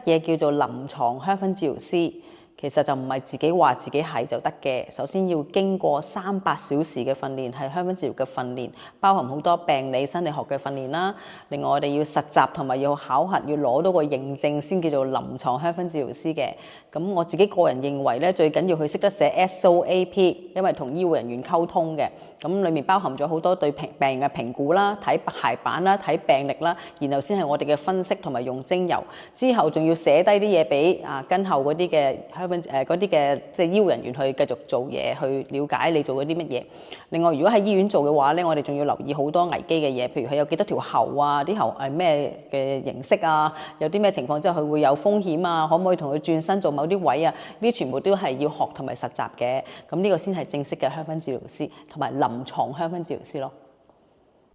嘢叫做臨床香薰治療師？其實就唔係自己話自己係就得嘅，首先要經過300小時嘅訓練，係香薰治療嘅訓練，包含好多病理、生理學嘅訓練啦。另外我哋要實習同埋要考核，要攞到個認證先叫做臨床香薰治療師嘅。咁我自己個人認為咧，最緊要佢識得寫 SOAP， 因為同醫護人員溝通嘅。咁裡面包含咗好多對病人嘅評估啦、睇排版啦、睇病歷啦，然後先係我哋嘅分析同埋用精油。之後仲要寫低啲嘢俾跟後嗰啲嘅嗰啲嘅即係醫護人員去繼續做嘢，去了解你做咗啲乜嘢。另外，如果喺醫院做嘅話咧，我哋仲要留意好多危機嘅嘢，譬如佢有幾多條喉啊，啲喉係咩嘅形式啊，有啲咩情況之後佢會有風險啊，可唔可以同佢轉身做某啲位啊？呢啲全部都係要學同埋實習嘅。咁呢個先係正式嘅香薰治療師同埋臨床香薰治療師咯。